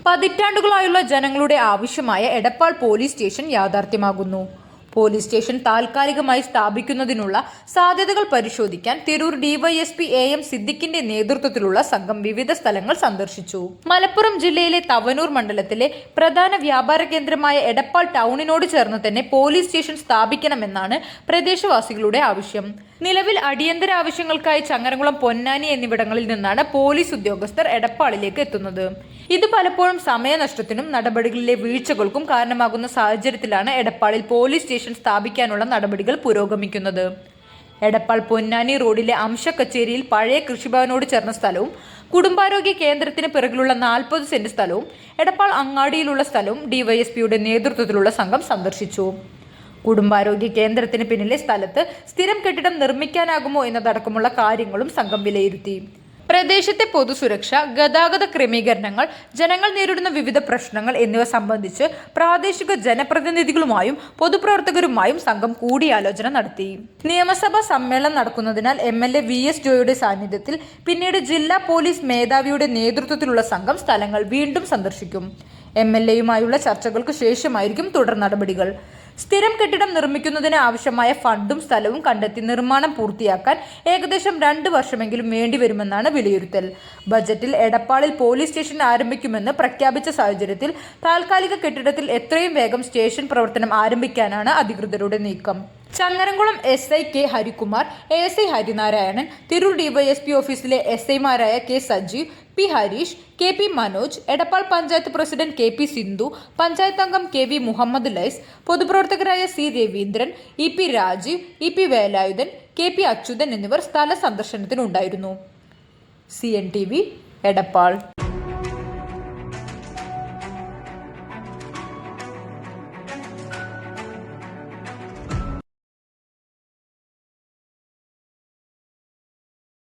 പതിറ്റാണ്ടുകളായുള്ള ജനങ്ങളുടെ ആവശ്യമായ Edappal police station യാഥാർത്ഥ്യമാകുന്നു. പോലീസ് സ്റ്റേഷൻ താൽക്കാലികമായി സ്ഥാപിക്കുന്നതിനുള്ള സാധ്യതകൾ പരിശോധിക്കാൻ തിരൂർ ഡിവൈഎസ്പി AM സിദ്ദിഖിന്റെ നേതൃത്വത്തിലുള്ള സംഘം വിവിധ സ്ഥലങ്ങൾ സന്ദർശിച്ചു. മലപ്പുറം ജില്ലയിലെ തവനൂർ മണ്ഡലത്തിലെ പ്രധാന വ്യാപാര കേന്ദ്രമായ എടപ്പാൾ ടൗണിനോട് ചേർന്ന് തന്നെ പോലീസ് സ്റ്റേഷൻ സ്ഥാപിക്കണമെന്നാണ് പ്രദേശവാസികളുടെ ആവശ്യം. നിലവിൽ അടിയന്തര ആവശ്യങ്ങൾക്കായി ചങ്ങരംകുളം, പൊന്നാനി എന്നിവിടങ്ങളിൽ നിന്നാണ് പോലീസ് ഉദ്യോഗസ്ഥർ എടപ്പാളിലേക്ക് എത്തുന്നത്. ഇത് പലപ്പോഴും സമയനഷ്ടത്തിനും നടപടികളിലെ വീഴ്ചകൾക്കും കാരണമാകുന്ന സാഹചര്യത്തിലാണ് എടപ്പാളിൽ പോലീസ് സ്റ്റേഷൻ സ്ഥാപിക്കാനുള്ള നടപടികൾ പുരോഗമിക്കുന്നത്. എടപ്പാൾ പൊന്നാനി റോഡിലെ അംശ കച്ചേരിയിൽ പഴയ കൃഷിഭവനോട് ചേർന്ന സ്ഥലവും കുടുംബാരോഗ്യ കേന്ദ്രത്തിന് പിറകിലുള്ള 40 സെന്റ് സ്ഥലവും എടപ്പാൾ അങ്ങാടിയിലുള്ള സ്ഥലവും ഡിവൈഎസ്പിയുടെ നേതൃത്വത്തിലുള്ള സംഘം സന്ദർശിച്ചു. കുടുംബാരോഗ്യ കേന്ദ്രത്തിന് പിന്നിലെ സ്ഥലത്ത് സ്ഥിരം കെട്ടിടം നിർമ്മിക്കാനാകുമോ എന്നതടക്കമുള്ള കാര്യങ്ങളും സംഘം വിലയിരുത്തി. പ്രദേശത്തെ പൊതുസുരക്ഷ, ഗതാഗത ക്രമീകരണങ്ങൾ, ജനങ്ങൾ നേരിടുന്ന വിവിധ പ്രശ്നങ്ങൾ എന്നിവ സംബന്ധിച്ച് പ്രാദേശിക ജനപ്രതിനിധികളുമായും പൊതുപ്രവർത്തകരുമായും സംഘം കൂടിയാലോചന നടത്തി. നിയമസഭാ സമ്മേളനം നടക്കുന്നതിനാൽ MLA VS ജോയിയുടെ സാന്നിധ്യത്തിൽ പിന്നീട് ജില്ലാ പോലീസ് മേധാവിയുടെ നേതൃത്വത്തിലുള്ള സംഘം സ്ഥലങ്ങൾ വീണ്ടും സന്ദർശിക്കും. MLAയുമായുള്ള ചർച്ചകൾക്ക് ശേഷമായിരിക്കും തുടർ നടപടികൾ. സ്ഥിരം കെട്ടിടം നിർമ്മിക്കുന്നതിന് ആവശ്യമായ ഫണ്ടും സ്ഥലവും കണ്ടെത്തി നിർമ്മാണം പൂർത്തിയാക്കാൻ ഏകദേശം 2 വർഷമെങ്കിലും വേണ്ടിവരുമെന്നാണ് വിലയിരുത്തൽ. ബജറ്റിൽ എടപ്പാളിൽ പോലീസ് സ്റ്റേഷൻ ആരംഭിക്കുമെന്ന് പ്രഖ്യാപിച്ച സാഹചര്യത്തിൽ താൽക്കാലിക കെട്ടിടത്തിൽ എത്രയും വേഗം സ്റ്റേഷൻ പ്രവർത്തനം ആരംഭിക്കാനാണ് അധികൃതരുടെ നീക്കം. Changaramkulam SI K Harikumar, ASI Harinarayanan, Tirur DYSP ഓഫീസിലെ SIമാരായ K Sajeev, P Harish, KP Manoj, Edappal panchayat president KP Sindhu, panchayat അംഗം KV മുഹമ്മദ് ലൈസ്, പൊതുപ്രവർത്തകരായ C Raveendran, EP Rajeev, EP Velayudhan, KP Achuthan എന്നിവർ സ്ഥല സന്ദർശനത്തിനുണ്ടായിരുന്നു. CNTV എടപ്പാൾ.